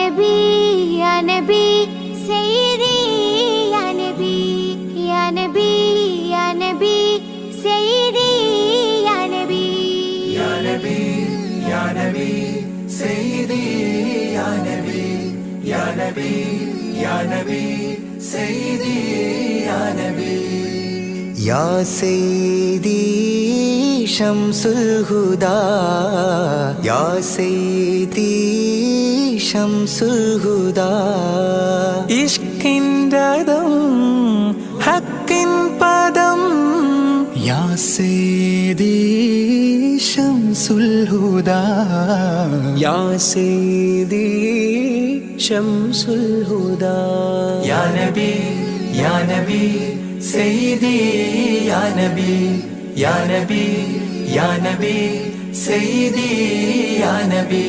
നബി യാ നബി സയ്യിദി യാ നബി യാ നബി യാ നബി സയ്യിദി യാ നബി യാ നബി യാ നബി സയ്യിദി യാ നബി യാ നബി യാ നബി സയ്യിദി യാ നബി യാ സയ്യിദി ശംസുൽ ഹുദാ യാ സയ്യിദി ശംസുൽ ഹുദാ ഇഷ്കിൻ്റെ രഥം ഹക്കിൻ പദം യാ സയ്യിദി ശംസുൽ ഹുദാ യാ സയ്യിദി ശംസുൽ ഹുദാ യാ നബി യാ നബി സയ്യിദി യാ നബി യാ നബി യാ നബി സയ്യിദി യാ നബി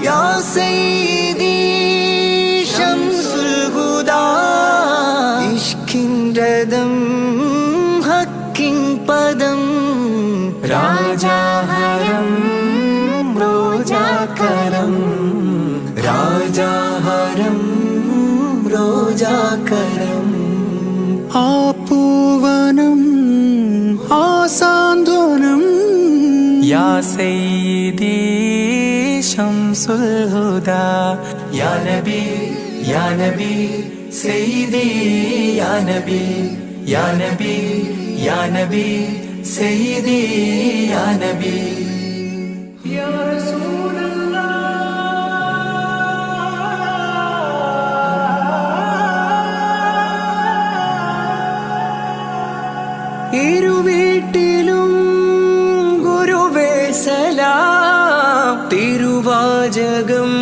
യാ സയ്യിദി ശംസുൽ ഹുദാ ഇഷ്കിൻ്റെ രഥം ഹക്കിൻ പദം രാജാഹരം റോജാകരം രാജാഹരം റോജാകരം ആ പൂവനം ആ സാന്ത്വനം യാ സയ്യിദി ശംസുൽ ഹുദാ യാ നബി യാ നബി സയ്യിദി യാ നബി യാ നബി യാ നബി സയ്യിദി യാ നബി യാ റസൂലല്ലാഹ് ഇരുവീട്ടിലും ഗുരുവേ സലാം തിരുവാചകം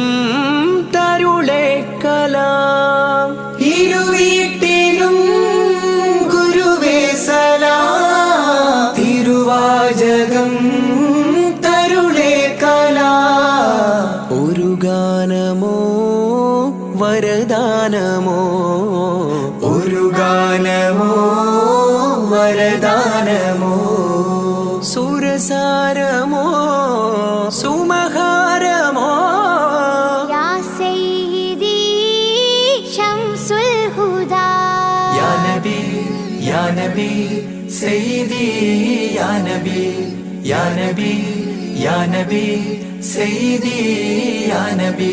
തരുളേ കലാം ഇരുവീട്ടിലും ഗുരുവേ സലാം തിരുവാചകം തരുളേ കലാം ഒരു ഗാനമോ വരദാനമോ ഒരു ഗാനമോ വരദാനമോ സുരസാരമോ സുമഹാരമോ യാ സയ്യിദി ശംസുൽ ഹുദാ യാ നബി യാ നബി സയ്യിദി യാ നബി യാ നബി യാ നബി സയ്യിദി യാ നബി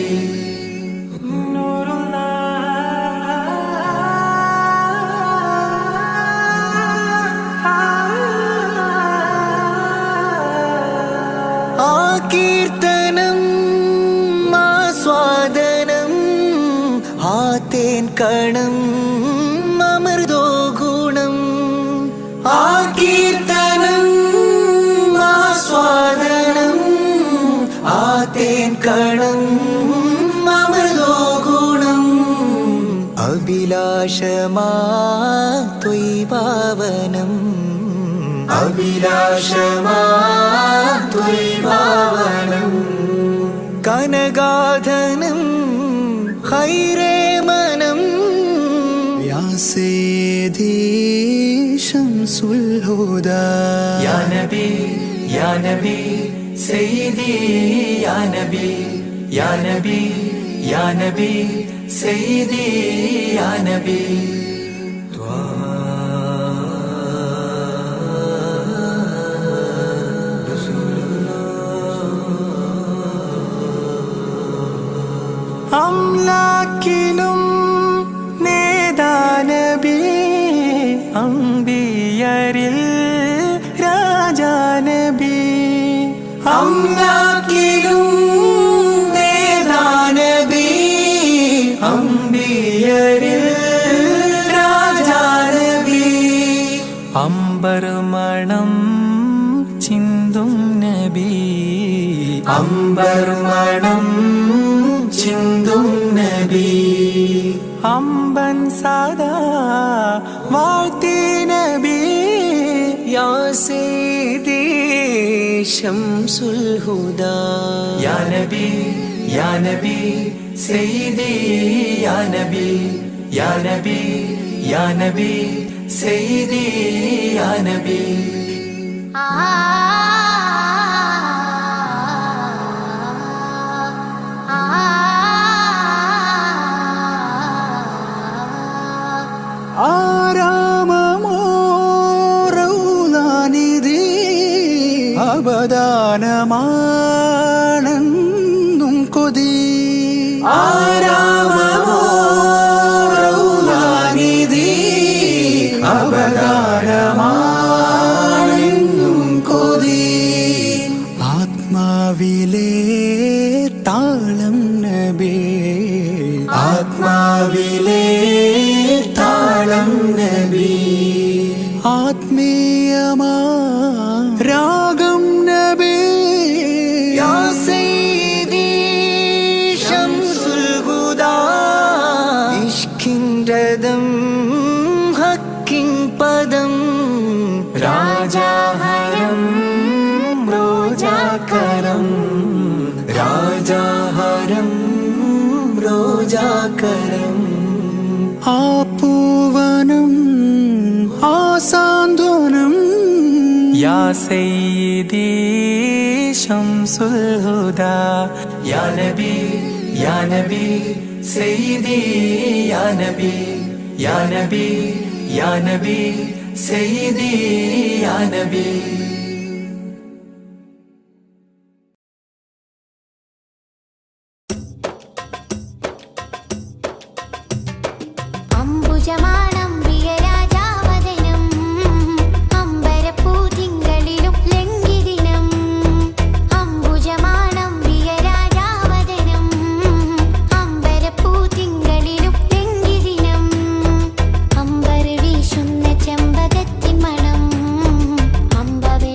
കീർത്തനം ആസ്വാദനം ആ തേൻ കണം അമൃതോ ഗുണം ആ കീർത്തനം ആസ്വാദനം ആ തേൻ കണം അമൃതോ ഗുണം അഭിലാഷമാ ത്വയ്പാവനം അഭിലാഷമാ ത്വയ്പാവനം കനകാധനം ഖൈറേ മനം യാ സയ്യിദി ശംസുൽ ഹുദാ യാ നബി യാ നബി സയ്യിദി യാ നബി യാ നബി യാ നബി സയ്യിദി യാ നബി അംലാക്കിലും നേദാനബി അംബിയരിൽ രാജാനബി അംലാക്കിലും നേദാനബി അംബിയരിൽ രാജാനബി അംബർ മണം ചിന്തും നബി അംബർ മണം ചിന്തും നബി അമ്പൻ സദാ വാഴ്ത്തി നബി യാ സയ്യിദി ശംസുൽ ഹുദാ യാ നബി യാ നബി സയ്യിദി യാ നബി യാ നബി യാ നബി സയ്യിദി യാ നബി ആരാമമോറൗലാനിധി അബദാനമാണെന്നും കൊതി ആരാമമോറൗലാനിധി അബദാനമാണെന്നും കൊതി ആത്മാവിലെ താളം നബി ആത്മാവിലെ താളം നബി ആത്മീയമാ രാഗം നബി യാ സയ്യിദി ശംസുൽ ഹുദാ ഇഷ്കിൻ രഥം ഹക്കിൻ പദം രാജാഹരം റോജാകരം രാജാഹരം റോജാകരം ആ പൂവനം ആ സാന്ത്വനം യാ സയ്യിദി ശംസുൽ ഹുദാ യാ നബി യാ നബി സയ്യിദി യാ നബി യാ നബി യാ നബി സയ്യിദി യാ നബി അംബുജമാണം പ്രിയരാജാവദനം അമ്പരപ്പൂതിങ്കളിലും ലംഘിദിനം അംബുജമാണം പ്രിയരാജാവദനം അമ്പരപ്പൂതിങ്കളിലും ലംഘിദിനം അമ്പർ വീശുന്ന ചെമ്പകത്തിൻ മണം അമ്പവേ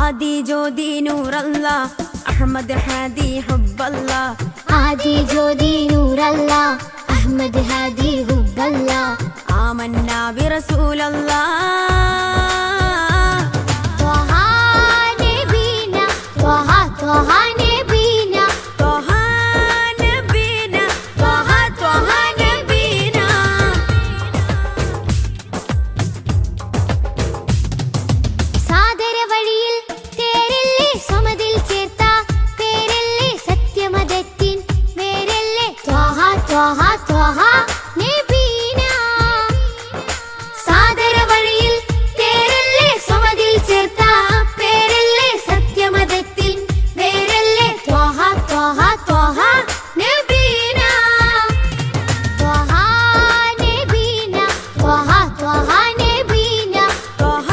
ആദി ജ്യോതി നൂറല്ലാ അഹ്മദ് ഹാദി ഹുബ്ബല്ലാ ആദി ജ്യോതി നൂറല്ലാ അഹ്മദ് ഹാദി ഹുബ്ബല്ലാ ആമന്നാ ബിറസൂലല്ലാ ത്വഹ നബീന ത്വഹ ത്വഹ നബീന ത്വഹ നബീന ത്വഹ ത്വഹ നബീന സാദര വഴിയിൽ തേരില്ലേ സമതിൽ ചേർത്ത പേരല്ലേ സത്യമതത്തിൻ വേരല്ലേ ത്വഹ ത്വഹ ത്വഹ നബീന സാദര വഴിയിൽ തേരല്ലേ സമതിൽ ചേർത്ത പേരല്ലേ സത്യമതത്തിൻ വേരല്ലേ ത്വഹ ത്വഹ ത്വഹ നബീന ത്വഹ നബീന ത്വഹ ത്വഹ നബീന ത്വഹ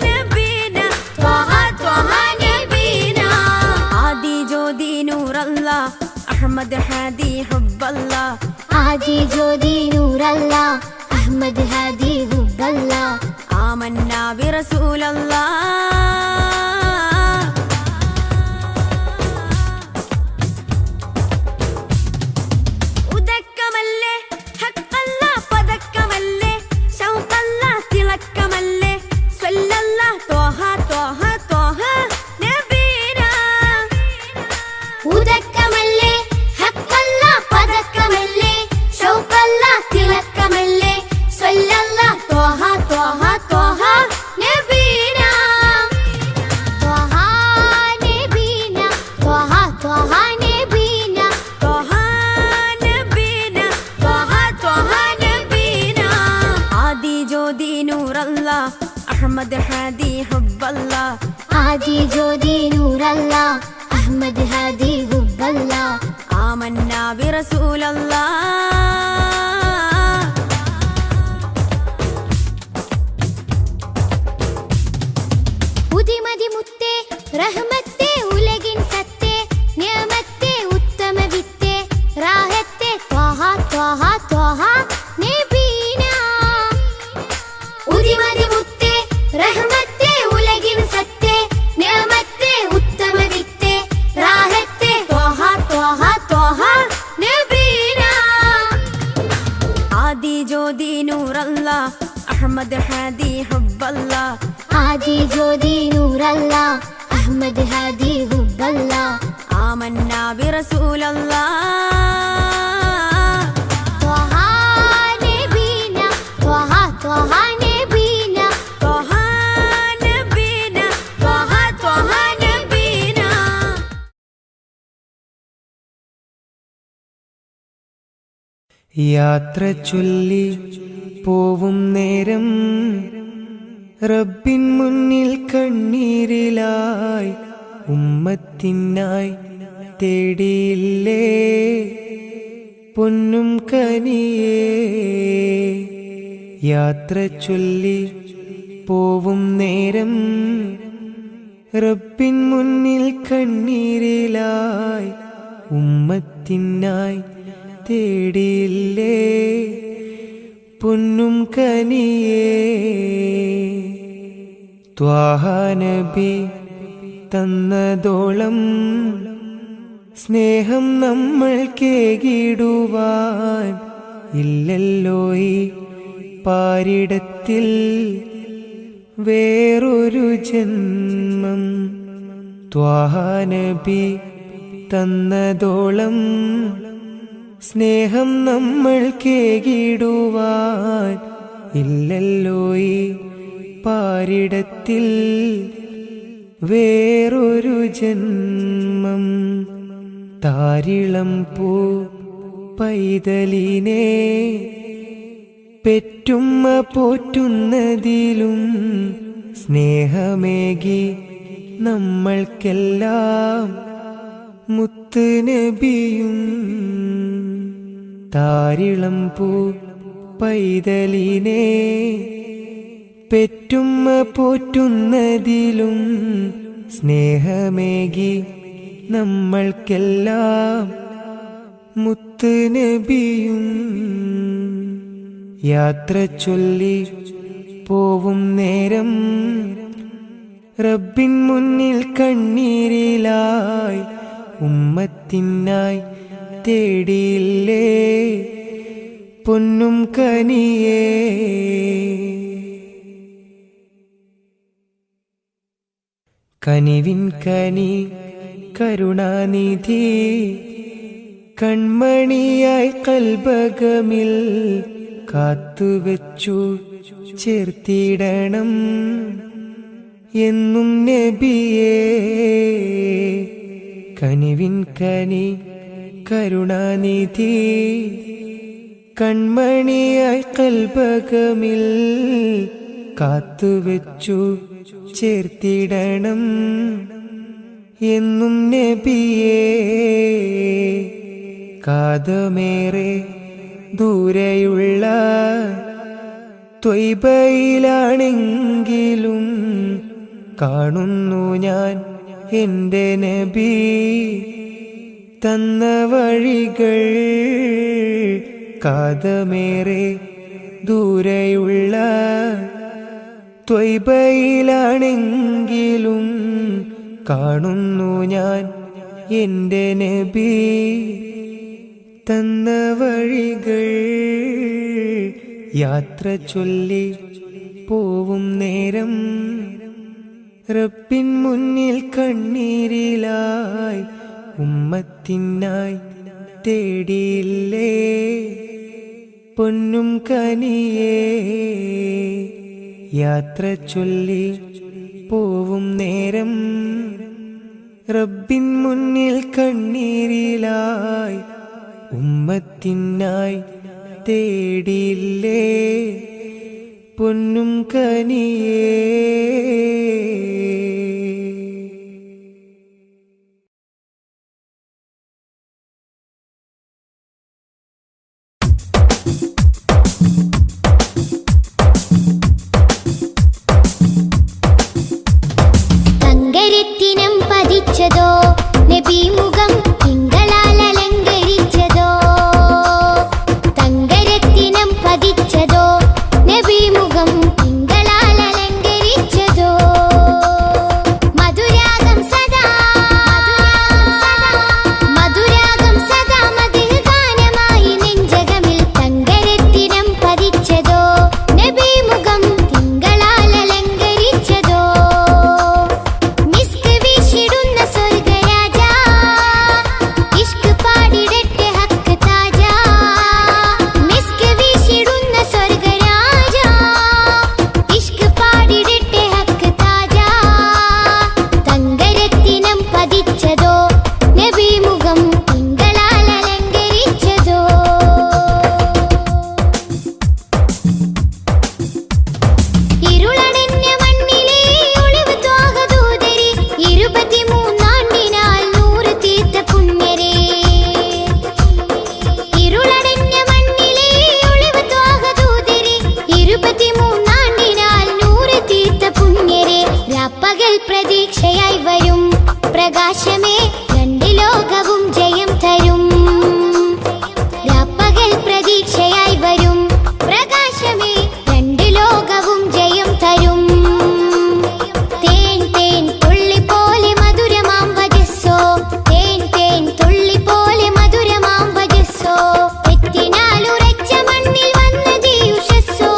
നബീന ത്വഹ ത്വഹ നബീന ആദി ജ്യോതി നൂറല്ലാ അഹ്മദ് ഹാദി ഹുബ്ബല്ലാ ആദി ജ്യോതി നൂറല്ലാ അഹ്മദ് ഹാദി ഹുബ്ബല്ലാ ആമന്നാ ബിറസൂലല്ലാ ഉദക്കമല്ലേ ഹഖല്ലാ പദക്കമല്ലേ ശൗഖല്ലാ തിളക്കമല്ലേ സ്വല്ലല്ലാ ത്വഹ ത്വഹ ത്വഹ നബീന ഉദക്കമല്ലേ ഹഖല്ലാ പദക്കമല്ലേ ശൗഖല്ലാ തിളക്കമല്ലേ സ്വല്ലല്ലാ ത്വഹ ത്വഹ ത്വഹ നബീന ത്വഹ നബീന ത്വഹ ത്വഹ നബീന ത്വഹ നബീന ത്വഹ ത്വഹ നബീന ആദി ജ്യോതി നൂറല്ലാ അഹ്മദ് ഹാദി ഹുബ്ബല്ലാ ആദി ജ്യോതി നൂറല്ലാ അഹ്മദ് ഹാദി ഹുബ്ബല്ലാ ആമന്നാ ബിറസൂലല്ലാ ഉദിമതി മുത്തേ റഹ്മത്തേ ഉലകിൻ സത്തേ നിയമത്തേ ഉത്തമ വിത്തേ റാഹത്തേ ത്വഹ ത്വഹ ത്വഹ നബീന ഉദിമതി മുത്തേ റഹ്മത്തേ ഉലകിൻ സത്തേ നിയമത്തേ ഉത്തമ വിത്തേ റാഹത്തേ ത്വഹ ത്വഹ ത്വഹ നബീന ആദി ജ്യോതി നൂറല്ലാ അഹ്മദ് ഹാദി ഹുബ്ബല്ലാ ആദി ജ്യോതി നൂറല്ലാ അഹ്മദ് ഹാദി ഹുബ്ബല്ലാ ആമന്നാ ബിറസൂലല്ലാ ത്വഹ നബീന ത്വഹ ത്വഹ നബീന ത്വഹ നബീന ത്വഹ ത്വഹ നബീന യാത്ര ചൊല്ലി പോവും നേരം റബ്ബിൻ മുന്നിൽ കണ്ണീരിലായി ഉമ്മത്തിനായി തേടിയില്ലേ പൊന്നും കനിയേ. യാത്ര ചൊല്ലി പോവും നേരം റബ്ബിൻ മുന്നിൽ കണ്ണീരിലായി ഉമ്മത്തിനായി തേടിയില്ലേ പൊന്നും കനിയേ. ത്വാഹ നബി തന്നതോളം സ്നേഹം നമ്മൾ കേകിടുവാൻ ഇല്ലല്ലോ ഈ പാരിടത്തിൽ വേറൊരു ജന്മം. ത്വാഹ നബി തന്നതോളം സ്നേഹം നമ്മൾ കേകിടുവാൻ ഇല്ലല്ലോ ഈ പാരിടത്തിൽ വേറൊരു ജന്മം. താരിളം പൂ പൈതലിനെ പെറ്റുമ്മ പോറ്റുന്നതിലും സ്നേഹമേകി നമ്മൾക്കെല്ലാം മുത്ത് നബിയും. താരിളം പൂ പൈതലിനെ പെറ്റുമ്മ പോറ്റുന്നതിലും സ്നേഹമേകി നമ്മൾക്കെല്ലാം മുത്ത് നബിയും. യാത്ര ചൊല്ലി പോവും നേരം റബ്ബിൻ മുന്നിൽ കണ്ണീരിലായി ഉമ്മത്തിനായി തേടിയില്ലേ പൊന്നും കനിയേ. കനിവിൻ കനി കരുണാനിധി കൺമണിയായി കൽബകമിൽ കാത്തുവെച്ചു ചേർത്തിടണം എന്നും നബിയേ. കനിവിൻ കനി കരുണാനിധി കൺമണിയായി കൽബകമിൽ കാത്തുവെച്ചു ചേർത്തിടണം എന്നും നബിയേ. കാതമേറെ ദൂരെയുള്ള ത്വയ്ബയിലാണെങ്കിലും കാണുന്നു ഞാൻ എൻ്റെ നബി തന്ന വഴികൾ. കാതമേറെ ദൂരെയുള്ള ത്വയ്ബയിലാണെങ്കിലും കാണുന്നു ഞാൻ എൻ്റെ നബി തന്ന വഴികൾ. യാത്ര ചൊല്ലി പോവും നേരം റബ്ബിൻ മുന്നിൽ കണ്ണീരിലായി ഉമ്മത്തിനായി തേടിയില്ലേ പൊന്നും കനിയേ. യാത്ര ചൊല്ലി പോവും നേരം റബ്ബിൻ മുന്നിൽ കണ്ണീരിലായി ഉമ്മത്തിനായി തേടിയില്ലേ പൊന്നും കനിയേ. തങ്കരത്തിനം പതിച്ചതോ നബി മുഖം തിങ്കളാൽ അലങ്കരിച്ചതോ. തങ്കരത്തിനം പതിച്ചതോ നബി മുഖം തിങ്കളാൽ അലങ്കരിച്ചതോ. മധുരാഗം സദാ മധുരാഗം സദാ മധുര ഗാനമായി നെഞ്ചകമിൽ. തങ്കരത്തിനം പതിച്ചതോ നബി മുഖം തിങ്കളാൽ അലങ്കരിച്ചതോ. മിസ്ക് വീശിടുന്ന സ്വർഗരാജ ഇഷ്ക് പാടിടട്ടെ ഹക്ക് താജ. മിസ്ക് വീശിടുന്ന സ്വർഗരാജ ഇഷ്ക് പാടിടട്ടെ ഹക്ക് താജ. തങ്കരത്തിനം പതിച്ചതോ നബി മുഖം തിങ്കളാൽ അലങ്കരിച്ചതോ. ഇരുളടഞ്ഞ മണ്ണിലെ ഒളിവ് ത്വാഹദൂതരെ 23 നൂറ് തീർത്ത പുണ്യരെ. ഇരുളടഞ്ഞ മണ്ണിലെ ഒളിവ് ത്വാഹദൂതരെ 23 നൂറ് തീർത്ത പുണ്യരെ. രാപ്പകൽ പ്രതീക്ഷയായി വരും പ്രകാശമേ രണ്ട് ലോകവും ജയം തരും. രാപ്പകൽ പ്രതീക്ഷയായി വരും പ്രകാശമേ രണ്ട് ലോകവും ജയം തരും. തേൻ തേൻ തുള്ളി പോലെ മധുരമാം വജസ്സോ. തേൻ തേൻ തുള്ളി പോലെ മധുരമാം വജസ്സോ. തെറ്റിനാലുറച്ച മണ്ണിൽ വന്നതീ ഉഷസ്സോ.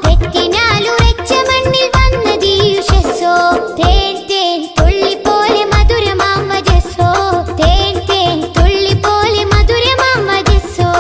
തെറ്റിനാലുറച്ച മണ്ണിൽ വന്നതീ ഉഷസ്സോ. തേൻ തേൻ തുള്ളി പോലെ മധുരമാം വജസ്സോ. തേൻ തേൻ തുള്ളി പോലെ മധുരമാം വജസ്സോ.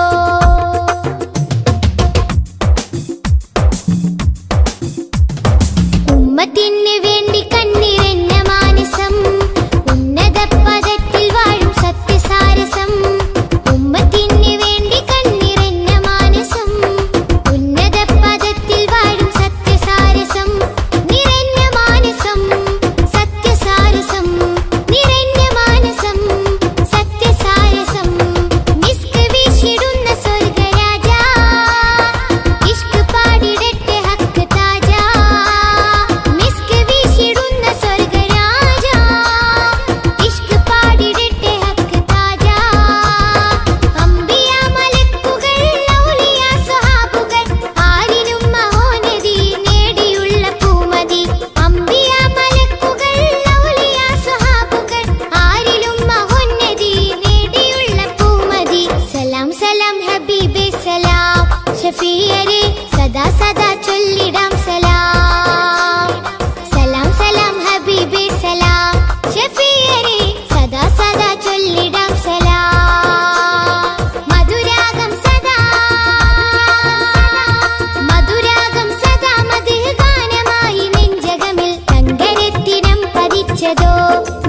പഠിപ്പിച്ചതോ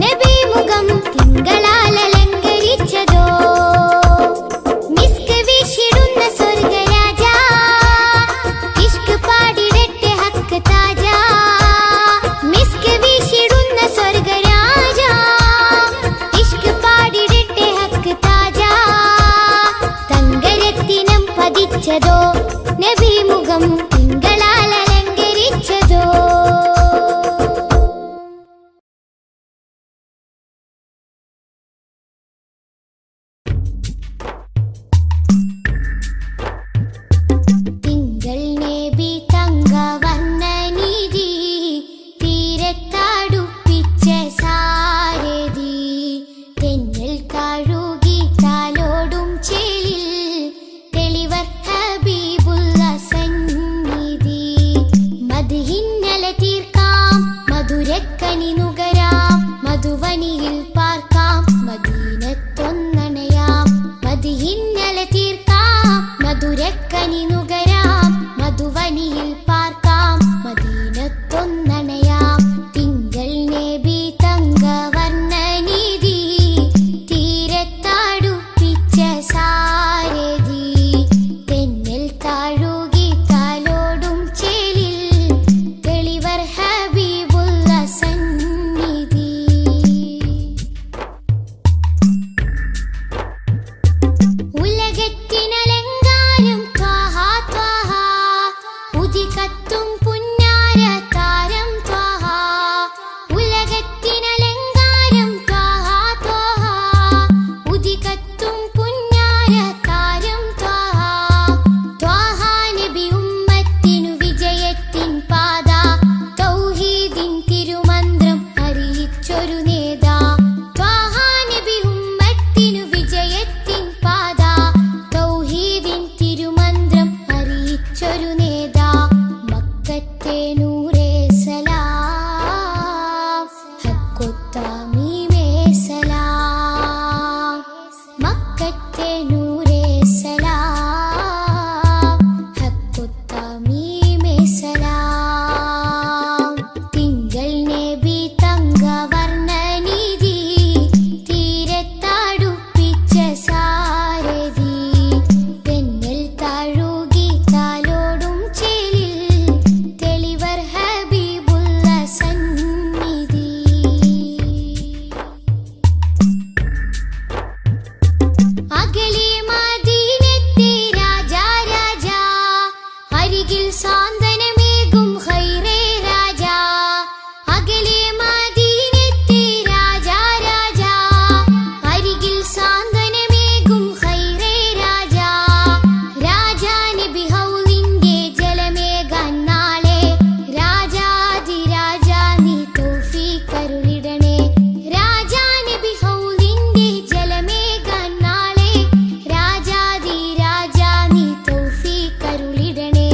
നബി മുഖം തിങ്കളാൽ അലങ്കരിച്ചതോ മിസ്ക് വീശിടുന്ന സ്വർഗരാജ ഇഷ്ക് പാടിടട്ടെ ഹക്ക് താജ മിസ്ക് വീശിടുന്ന സ്വർഗരാജ ഇഷ്ക് പാടിടട്ടെ ഹക്ക് താജ തങ്കരത്തിനം പതിച്ചതോ നബി മുഖം തിങ്കളാൽ അലങ്കരിച്ചതോ തിങ്കൾ നബി തങ്കവർണ്ണനിധി തീരത്താടുപ്പിച്ച സാരഥി തെന്നൽ താഴുകി താലോടും ചേലിൽ തെളിവർ ഹബീബുള്ള സന്നിധി മദ്ഹിന്നല തീർക്കാം മധുരക്കനി നുകരാം മധുവനിയിൽ പാർക്കാം മദീനത്തൊന്നണയാം മദ്ഹിന്നല തീർക്കാം മധുരക്കനി നുകരാം മധുവനിയിൽ പാർക്കാം മദീനത്തൊന്നണയാം തിങ്കൾ നബി തങ്കവർണ്ണനിധി തീരത്താടുപ്പിച്ച സാരഥി തെന്നൽ താഴുകി താലോടും ചേലിൽ തെളിവർ ഹബീബുള്ള സന്നിധി ഉലകത്തിനലങ്കാരം ത്വാഹ ത്വാഹ ഉദികത്തും പുന്നാര താരം ത്വാഹ ഉലകത്തിനലങ്കാരം ത്വാഹ ത്വാഹ ഉദികത്തും പുന്നാര താരം ത്വാഹ ത്വാഹ നബി ഉമ്മത്തിനു വിജയത്തിൻ പാത തൗഹീദിൻ തിരുമന്ത്രം അറിയിച്ചൊരു നേതാ ത്വാഹ നബി ഉമ്മത്തിനു വിജയത്തിൻ പാത തൗഹീദിൻ തിരുമന്ത്രം അറിയിച്ചൊരു നേതാ മക്കത്തെ നൂറേ സലാം ഹക്കൊത്താമീമേ സലാം മക്കത്തെ നൂറേ സലാം ഹക്കൊത്താമീമേ സലാം തിങ്കൾ നബി തങ്കവർണ്ണനിധി തീരത്താടുപ്പിച്ച സാരഥി തെന്നൽ താഴുകി താലോടും ചേലിൽ തെളിവർ ഹബീബുള്ള സന്നിധി അകലെ മദീനത്തെ രാജാ രാജാ അരികിൽ സാന്ത്വനമേകും ഖൈറേ രാജാ അകലെ മദീനത്തെ രാജാ രാജാ അരികിൽ സാന്ത്വനമേകും ഖൈറേ രാജാ രാജാ നബി ഹൗലിന്റെ ജലമേകാൻ നാളെ രാജാതിരാജാ നീ തൗഫീഖരുളിടണേ രാജാ നബി ഹൗലിന്റെ ജലമേകാൻ നാളെ രാജാതിരാജാ നീ തൗഫീഖരുളിടണേ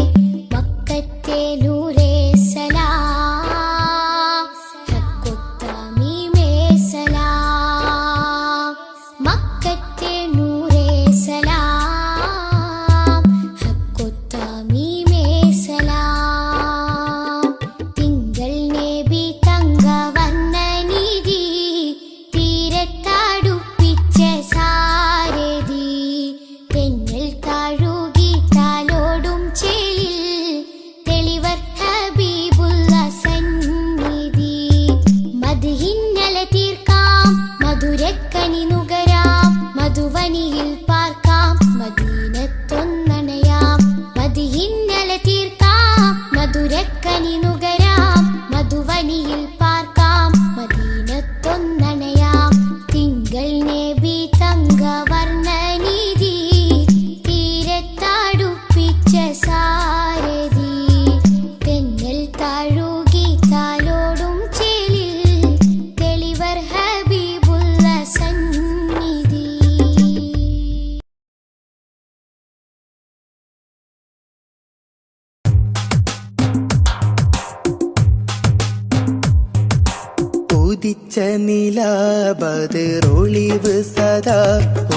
മക്കത്തെ നൂറേ സലാം ഹക്കൊത്താമീമേ സലാം മക്കത്തെ നൂറേ സലാം ഹക്കൊത്താമീമേ സലാം തിങ്കൾ നബി തങ്കവർണ്ണനിധി തീരത്താടുപ്പിച്ച സാരഥി തെന്നൽ താഴുകി താലോടും ചേലിൽ തെളിവർ ഹബീബുള്ള സന്നിധി മദ്ഹിന്നല തീർക്കാം മധുരക്കനി നുകരാം മധുവനിയിൽ പാർക്കാം മദീനത്തൊന്നണയാം മദ്ഹിന്നല തീർക്കാം മധുരക്കനി നുകരാം മധുവനിയിൽ പാർക്കാം മദീനത്തൊന്നണയാം തിങ്കൾ നബി തങ്കവർണ്ണനിധി തീരത്താടുപ്പിച്ച സാരഥി തെന്നൽ താഴുകി താലോടും ചേലിൽ തെളിവർ ഹബീബുള്ള സന്നിധി ഉദിച്ച നിലാബതിറൊളിവ് സദാ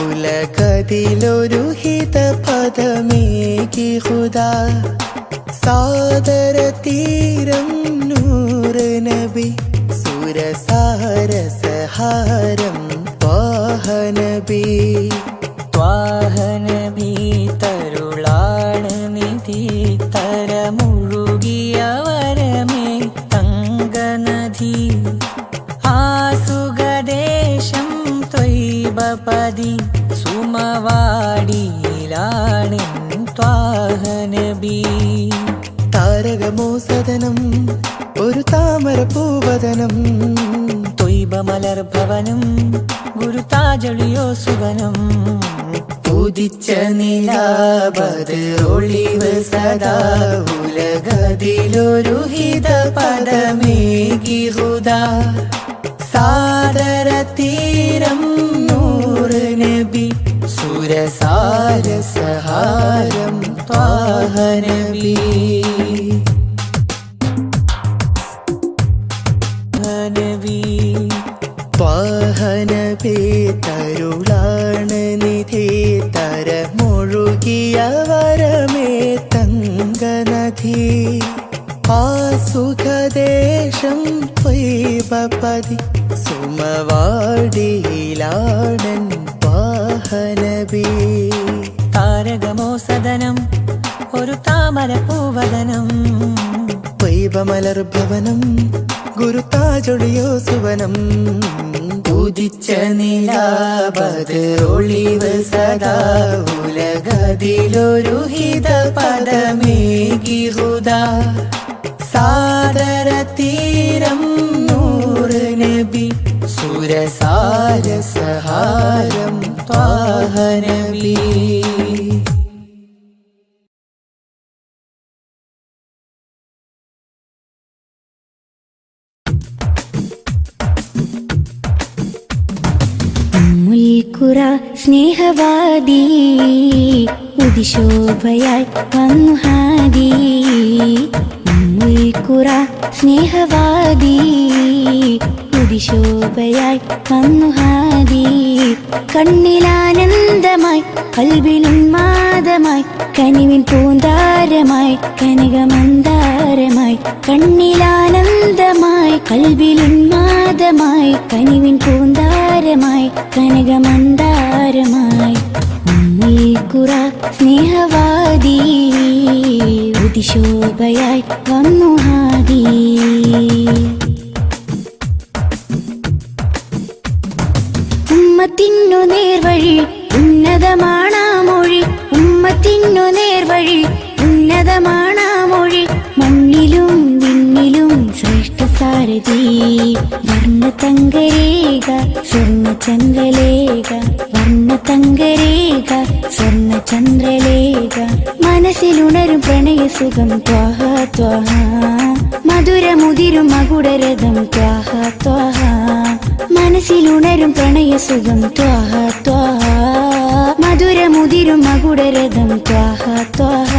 ഉലകതിലൊരു ഹിതപദമേകി ഹുദാ സാദര തീരം നൂറ് നബി സുരസാര നബി ത്വാഹ നബി തരുളാണ് നിധി തരമുഴുകിയ വരമേ തങ്കനദി ആസുഖദേശം ത്വയ്ബപതി സുമവാടിയിലാണ് ത്വാഹ നബി താരകമോ സദനം ഒരു താമര പൂവദനം തൊയ്ബമലർ ഭവനം ഗുരുതാജളിയോ സുവനം ഉദിച്ച നിലാബദറൊളിവ് സദാ ഉലകതിലൊരു ഹിത പദമേകി ഹുദാ സാദര തീരം നൂറ് നബി സുരസാര സഹാരം ത്വാഹ നബി നബി ത്വാഹ നബി തരുളാണ് നിധി തരമൊഴുകിയ വരമേ തങ്കനദി ആസുഖദേശം ത്വയ്ബപതി സുമവാടിയിലാണൻ ത്വാഹ നബി താരകമോ സദനം ഒരു താമര പൂവദനം ത്വയ്ബമലർ ഭവനം ഗുരുതാജൊളിയോ സുവനം ഉദിച്ച നിലാബദറൊളിവ് സദാ ഉലകതിലൊരു ഹിത പദമേകി ഹുദാ സാദര തീരം നൂറ് നബി സുരസാര സഹാരം ത്വാഹ നബി മുൽക്കുറ സ്നേഹവാദി ഉദിശോഭയായി വന്നു ഹാദി മുൽക്കുറ സ്നേഹവാദി ഉദിശോഭയായി വന്നു ഹാദി കണ്ണിലാനന്ദമായി കൽബിലുന്മാദമായി കനിവിൻ പൂന്താരമായി കനകമന്ദാരമായി കണ്ണിലാനന്ദമായി കൽബിലുന്മാദമായി കനിവിൻ പൂന്താരമായി കനകമന്ദാരമായി മുൽക്കുറ സ്നേഹവാദി ഉദിശോഭയായി വന്നു ഹാദി ഉമ്മത്തിനു നേർവഴി ഉന്നതമാണാ മൊഴി ഉമ്മത്തിനു നേർവഴി ഉന്നതമാണാ മൊഴി മണ്ണിലും വിണ്ണിലും ശ്രേഷ്ഠ സാരഥി വർണ്ണതങ്കരേഖ സ്വർണ്ണചന്ദ്രലേഖ വർണ്ണതങ്കരേഖ സ്വർണ്ണചന്ദ്രലേഖ മനസ്സിലുണരും പ്രണയസുഖം ത്വാഹ ത്വാഹ മധുരമുതിരും മകുടരഥം ത്വാഹ ത്വാഹ മനസ്സിലുണരും പ്രണയസുഖം ത്വാഹ ത്വാഹ മധുരമുതിരും മകുടരഥം ത്വാഹ ത്വാഹ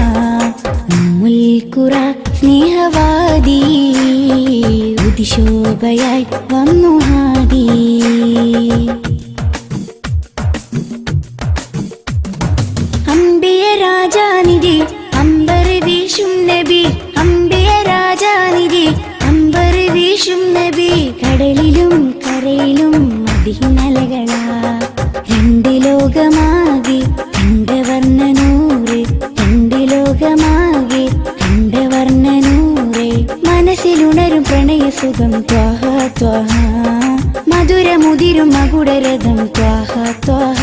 മുൽക്കുറ സ്നേഹവാദി ഉദിശോഭയായി വന്നു ഹാദി അംബിയ രാജാനിധി അമ്പർ വീശും നബി അംബിയ രാജാനിധി അമ്പർ വീശും നബി കടലിലും കരയിലും മദിനലകളാ രണ്ട് ലോകമാകെ കണ്ടവർണ്ണനൂറ് രണ്ട് ലോകമാകെ കണ്ടവർണ്ണനൂറ് മനസ്സിലുണരും പ്രണയസുഖം ത്വാഹ ത്വാഹ മധുരമുതിരും മകുടരഥം ത്വാഹ ത്വാഹ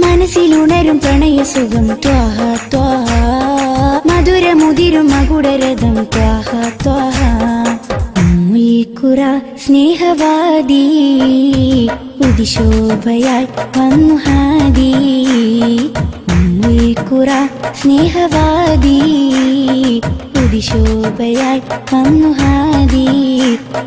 മനസ്സിലുണരും പ്രണയസുഖം ത്വാഹ ത്വാഹ മധുരമുതിരും മകുടരഥം ത്വാഹ ത്വാഹ മുൽക്കുറ സ്നേഹവാദി ഉദിശോഭയായി വന്നു ഹാദി മുൽക്കുറ സ്നേഹവാദി ഉദിശോഭയായി വന്നു ഹാദി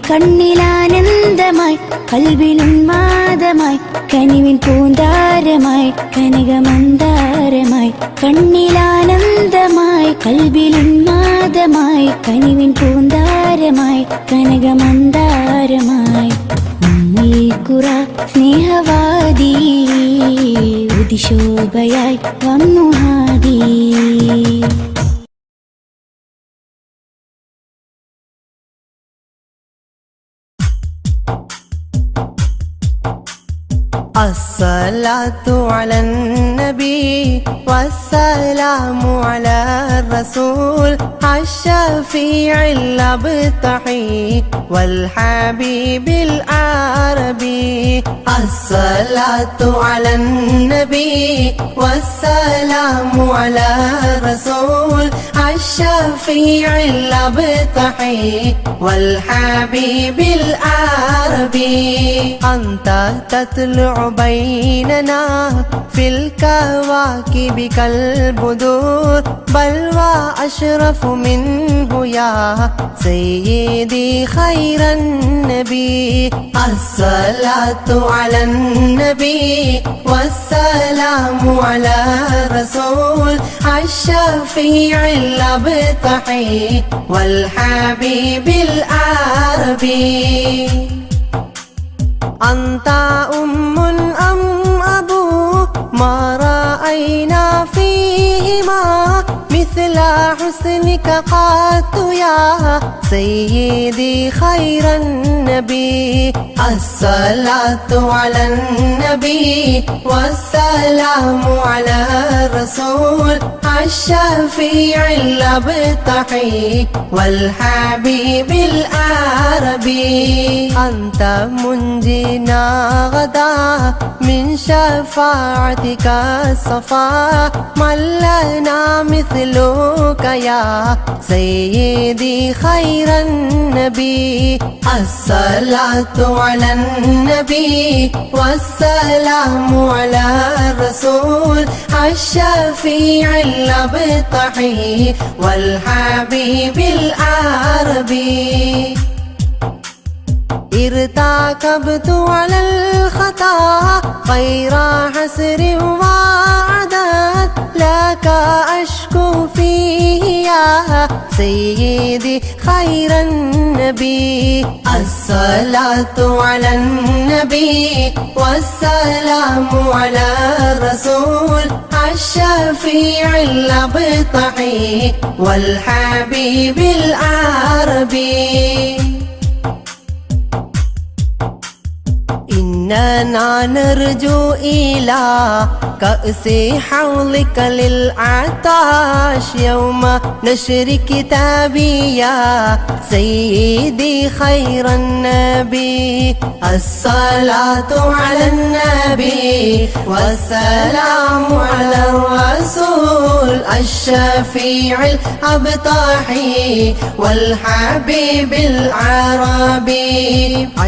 കണ്ണിലാനന്ദമായി കൽബിലുന്മാദമായി കനിവിൻ പൂന്താരമായി കനകമന്ദാരമായി കണ്ണിലാനന്ദമായി കൽബിലുന്മാദമായി കനിവിൻ പൂന്താരമായി കനകമന്ദാരമായി മുൽക്കുറ സ്നേഹവാദി ഉദിശോഭയായി വന്നു ഹാദി الصلاة على النبي والسلام على الرسول الشفيع الأبطحي والحبيب العربي. الصلاة على النبي والسلام على الرسول الشفيع الأبطحي والحبيب العربي. أنت تطلع بيننا في الكواكب كالبدور بل وأشرف منه يا سيدي خير النبي. الصلاة على النبي والسلام على الرسول الشفيع الأبطحي والحبيب العربي. أنت أم أم أبو ما رأينا فيهما مثل حسنك قط يا سيدي خير النبي. الصلاة على النبي والسلام على الرسول الشفيع الأبطحي والحبيب العربي. أنت منجينا غدا من شفاعتك الصفا من لنا مثلك يا سيدي خير النبي. الصلاة على النبي والسلام على الرسول الشفيع الأبطحي والحبيب العربي. ارتكبت على الخطا غير حسر وعدد لك أشكو فيه يا سيدي خير النبي. الصلاة على النبي والسلام على الرسول الشفيع الأبطحي والحبيب العربي. إننا نرجو إلى كأس حوضك للعطاش يوم نشر كتابي يا سيدي خير النبي. الصلاة على النبي والسلام على الرسول الشفيع الأبطحي والحبيب العربي.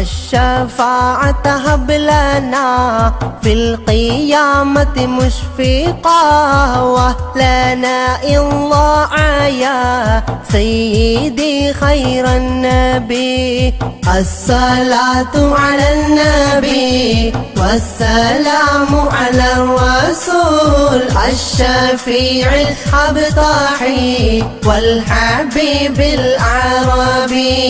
الشفاعة هب لنا في القيامة مشفقا ولنا إن ضاع يا سيدي خير النبي. الصلاة على النبي والسلام على الرسول الشفيع الأبطحي والحبيب العربي.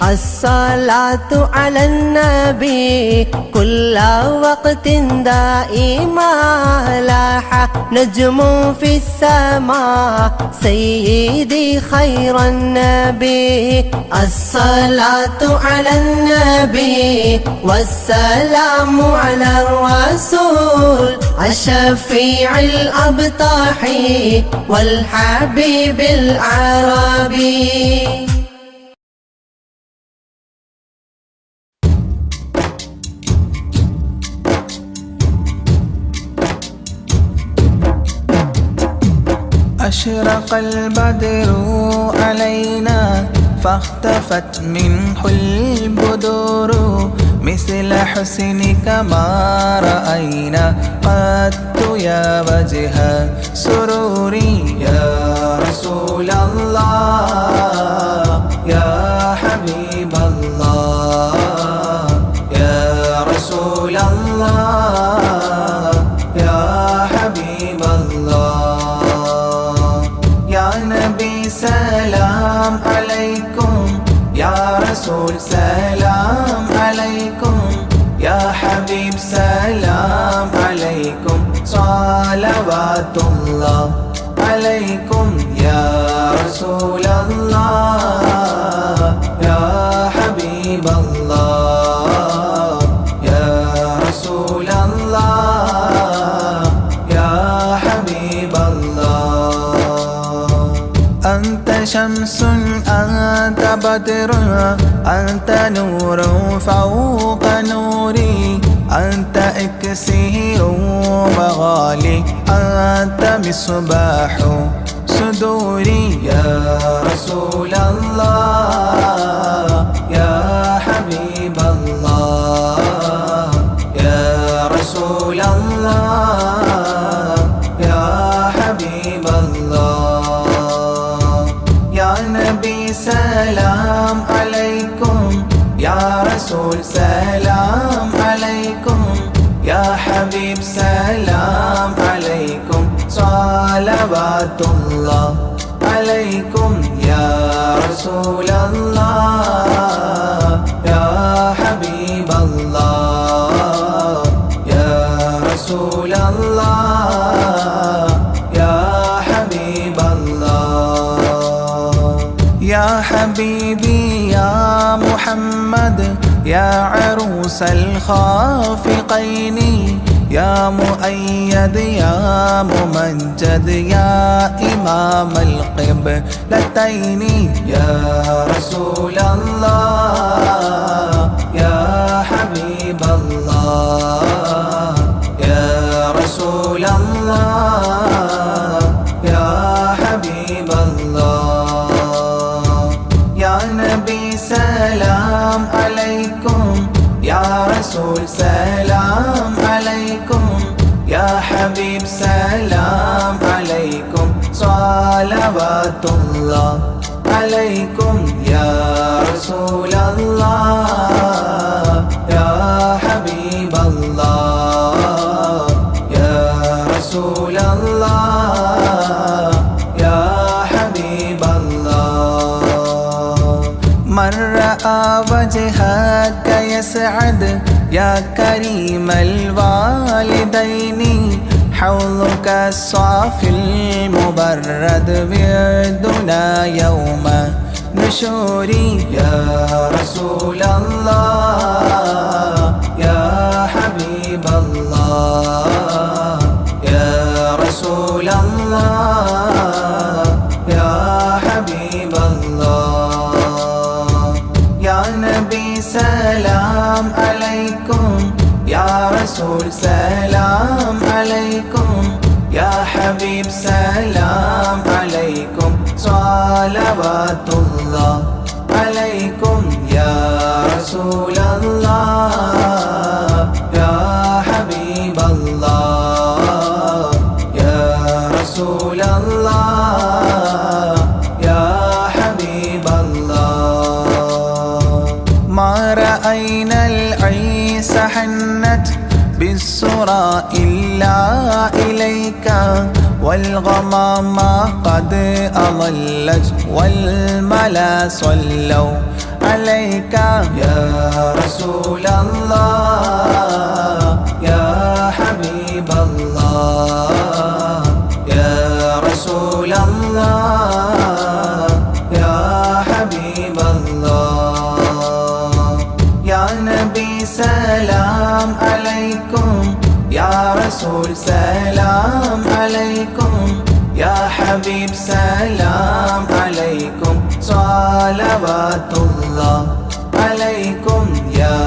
الصلاة على النبي كل وقت دائما لاح نجم في السماء سيدي خير النبي. الصلاة على النبي والسلام على الرسول الشفيع الأبطحي والحبيب العربي. أشرق البدر علينا فاختفت منه البدور مثل حسنك ما رأينا قط يا وجه سروري. يا رسول الله يا حبيب الله يا رسول الله يا حبيب الله. يا نبي سلام عليكم يا رسول سلام عليكم يا حبيب سلام عليكم صلوات الله عليكم يا رسول الله يا حبيب الله يا رسول الله شمس أنت بدر أنت نور فوق نوري أنت إكسير مغالي أنت مصباح صدوري يا رسول الله يا حبيب الله يا رسول الله يا حبيب الله يا نبي سلام عليكم يا رسول سلام عليكم يا حبيب سلام عليكم صلوات الله عليكم يا رسول الله يا حبيب الله يا رسول الله يا حبيب الله يا حبيبي يا محمد يا عروس الخافقين يا مؤيد يا ممجد يا إمام القبلتين يا رسول الله يا حبيب الله يا رسول الله يا حبيب الله يا نبي سلام عليكم يا رسول سلام عليكم يا حبيب سلام عليكم صلوات الله عليكم يا رسول الله يا حبيب الله يا رسول الله يا حبيب الله من رأى وجهك يسعد يا كريم الوالدين حوضك الصافي المبرد وردنا يوم نشوري يا رسول الله يا حبيب الله يا رسول الله يا حبيب الله يا نبي سلام عليكم يا رسول سلام عليكم يا حبيب سلام عليكم صلوات الله عليكم يا رسول الله يا حبيب الله يا رسول الله يا حبيب الله ما رأينا العيس حنت بالسرى إلا إليك والغمام قد أظلت والملا صلوا عليك يا رسول الله يا حبيب الله يا رسول الله يا حبيب الله يا نبي سلام عليكم يا رسول سلام عليكم يا حبيب سلام عليكم صلوات الله عليكم يا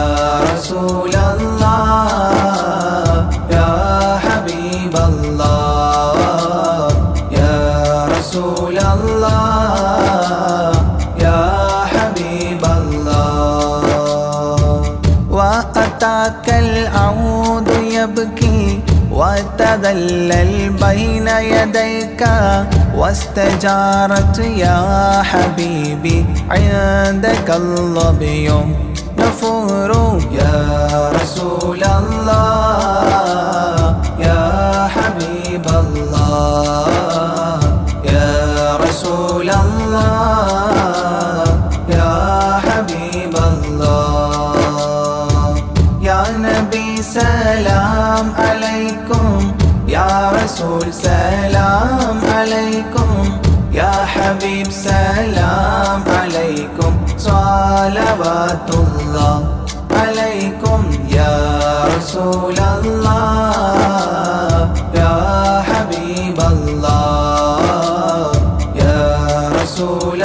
رسول الله يا حبيب الله يا رسول الله يا حبيب الله وأتاك العود يبكي وتذلل بين يديك واستجارت يا حبيبي عندك الظبي نفور يا رسول الله يا حبيب الله يا رسول الله يا حبيب الله يا نبي سلام عليكم يا رسول سلام عليكم يا حبيب سلام عليكم صلوات الله عليكم يا رسول الله يا حبيب الله يا رسول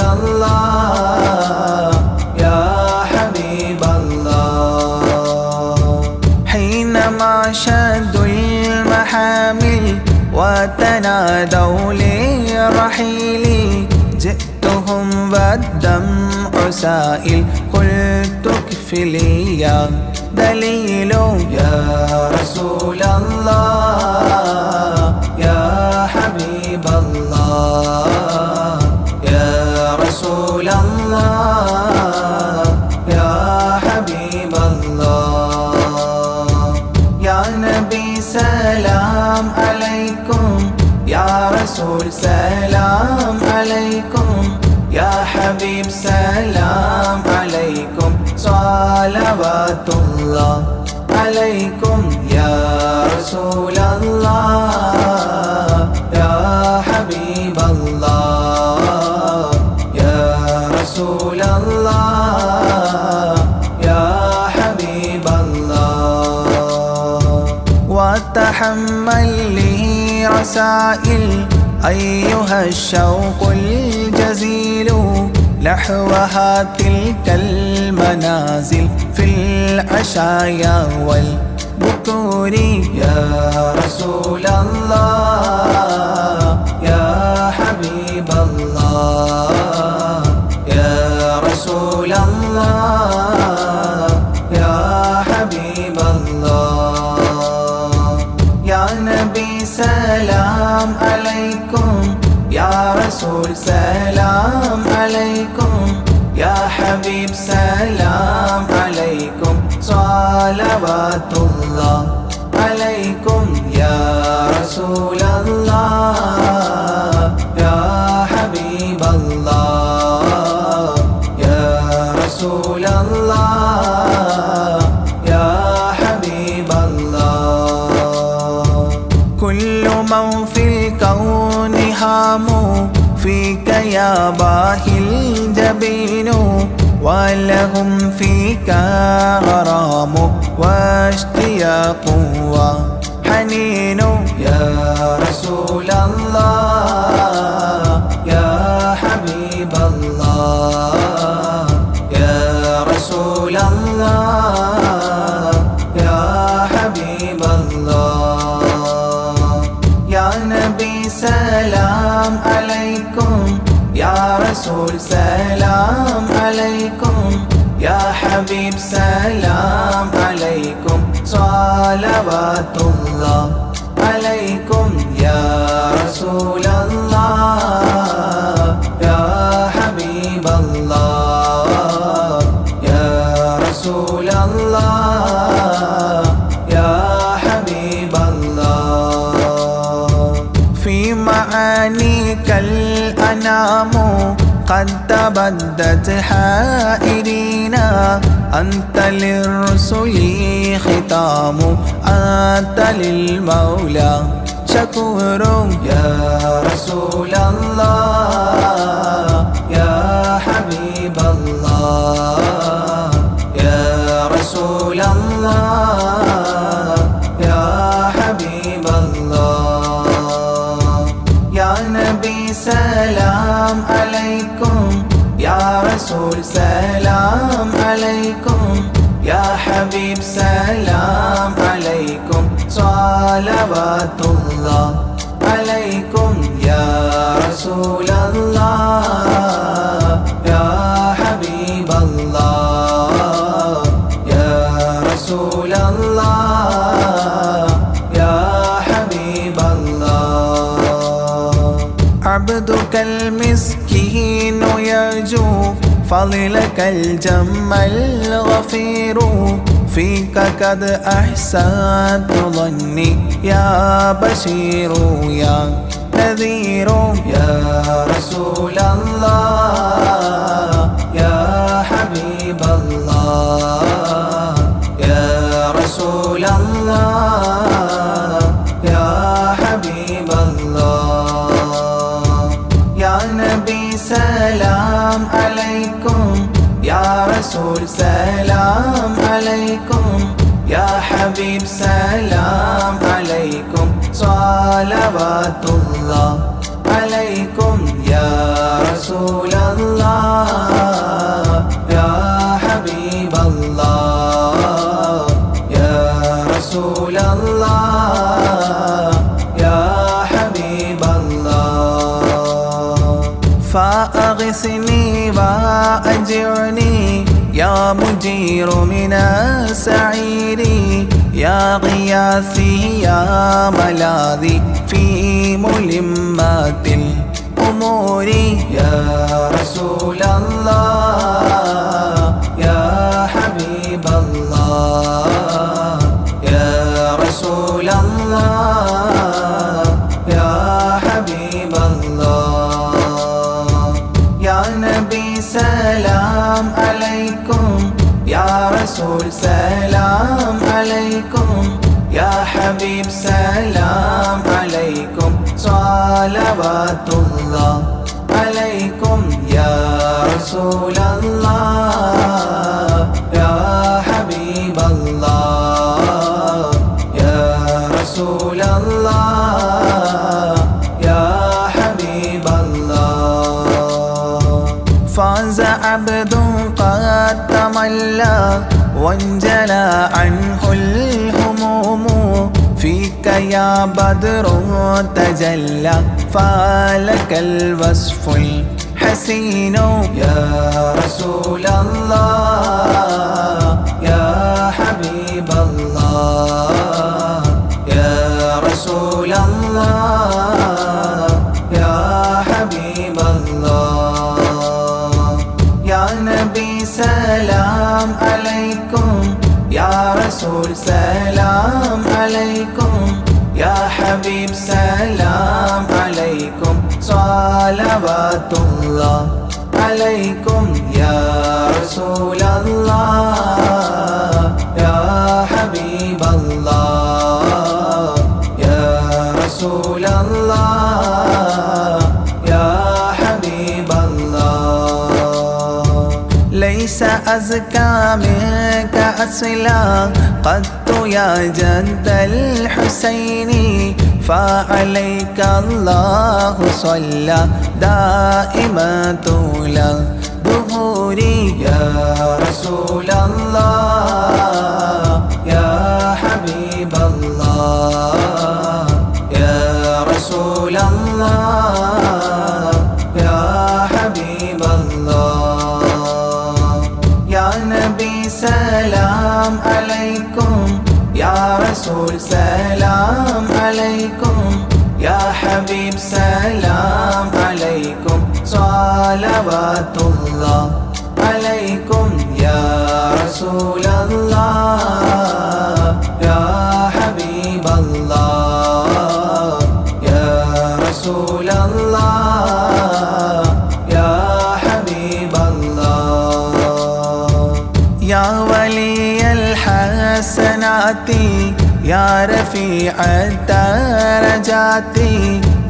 شدوا المحامل وتنادوا للرحيل جئتهم والدمع سائل قلت اكفلي يا دليل يا رسول الله يا حبيب الله يا رسول الله يا حبيب الله يا نبي سلام عليكم يا رسول سلام عليكم يا حبيب سلام عليكم صلوات الله عليكم يا رسول الله يا حبيب الله يا رسول الله يا حبيب الله وتحمل لي رسائل أيها الشوق الجزيل نحوها تلك المنازل في العشايا والبكور يا رسول الله يا حبيب الله يا رسول الله يا حبيب الله يا نبي سلام عليكم يا رسول سلام عليكم يا حبيب سلام عليكم صلوات الله عليكم يا رسول الله يا حبيب الله يا رسول الله يا حبيب الله كل من في الكون هام فيك يا باهي الجبين ولهم فيك غرام واشتياق وحنين يا رسول الله يا حبيب الله يا رسول الله يا حبيب الله يا نبي سلام عليكم يا رسول سلام عليكم يا حبيب سلام عليكم صلوات الله عليكم يا رسول الله يا حبيب الله يا رسول الله يا حبيب الله في معانيك الأنام قد تبدت حائرين أنت للرسل ختام أنت للمولى شكور يا رسول الله يا حبيب الله يا رسول الله يا حبيب الله يا نبي سلام عليكم يا رسول سلام عليكم يا حبيب سلام عليكم صلوات الله عليكم يا رسول الله يا حبيب الله يا رسول الله يا حبيب الله عبدك المسكين يرجو فضلك الجم الغفير فيك قد أحسنت ظني يا بشير يا نذير يا رسول الله يا حبيب الله يا رسول الله يا حبيب الله يا نبي سلام عليكم يا رسول سلام عليكم يا حبيب سلام عليكم صلوات الله عليكم يا رسول الله يا حبيب الله يا رسول مجير من السعير يا غياثي يا ملاذي في ملمات الأمور يا رسول الله يا حبيب الله يا رسول الله يا حبيب الله يا نبي سلام عليكم يا رسول سلام عليكم يا حبيب سلام عليكم صلوات الله عليكم يا رسول الله يا حبيب الله يا رسول الله يا حبيب الله فاز عبد قد تملى وانجلى عنه الهموم فيك يا بدر تجلى فلك الوصف الحسين يا رسول الله يا حبيب الله يا رسول الله يا حبيب الله يا نبي سلام عليكم يا رسول سلام عليكم يا حبيب سلام عليكم صلوات الله عليكم يا رسول الله يا حبيب الله يا رسول الله يا حبيب الله ليس أزكى منك أصلا قد يا جد الحسين فعليك الله صلى دائما طول ظهوري يا رسول الله يا حبيب الله يا رسول الله يا حبيب الله يا نبي سلام عليكم يا رسول سلام عليكم يا حبيب سلام عليكم صلوات الله عليكم يا رسول الله يا حبيب الله يا رسول الله يا حبيب الله يا ولي الحسنات يا رفيع الدرجات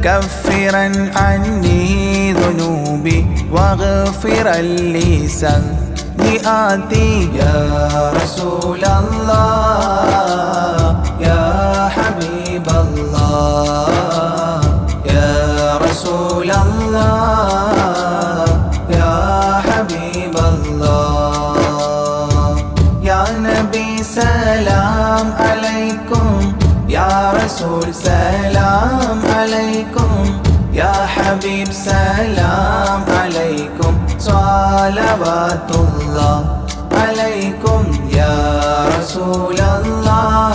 كفرا عني ذنوبي واغفرا لي سيئاتي يا رسول الله يا حبيب الله يا رسول الله يا حبيب الله يا نبي سلام عليكم يا رسول سلام عليكم يا حبيب سلام عليكم صلوات الله عليكم يا رسول الله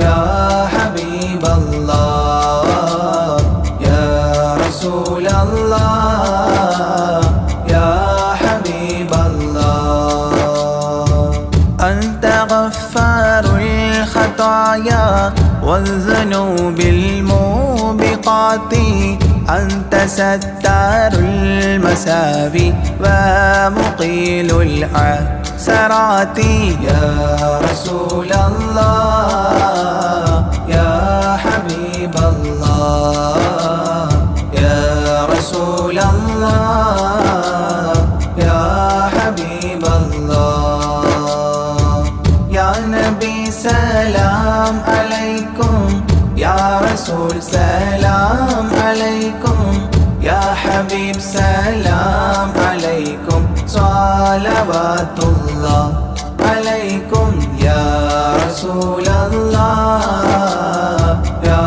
يا حبيب الله يا رسول الله يا حبيب الله أنت غفار الخطايا والذنوب الموبقات أنت ستار المساوي ومقيل العثرات يا رسول الله يا حبيب الله يا رسول الله يا حبيب الله يا نبي سلام عليكم يا رسول سلام عليكم يا حبيب سلام عليكم صلوات الله عليكم يا رسول الله يا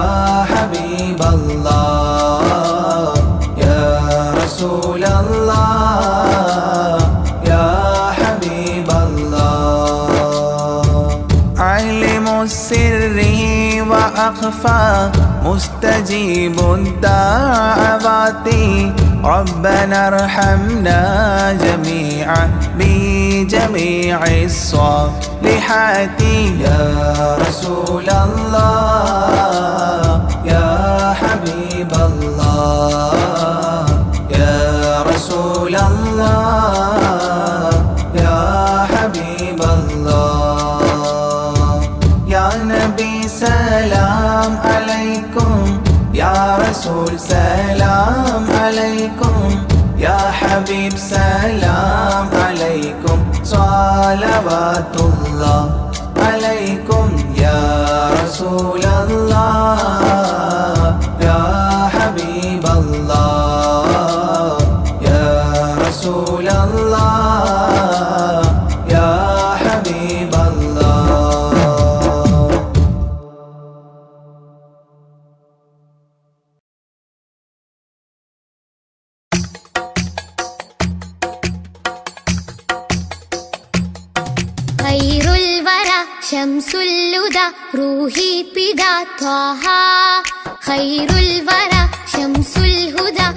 حبيب الله يا رسول الله يا حبيب أخفى مستجيب الدعوات ربنا ارحمنا جميعا بجميع الصالحات يا رسول الله يا حبيب الله يا رسول الله يا حبيب الله يا نبي سلام عليكم يا رسول سلام عليكم يا حبيب سلام عليكم صلوات الله عليكم يا رسول الله يا حبيب الله يا رسول الله يا حبيب الله. خير الورى شمس الهدى روحي بدا طه خير الورى شمس الهدى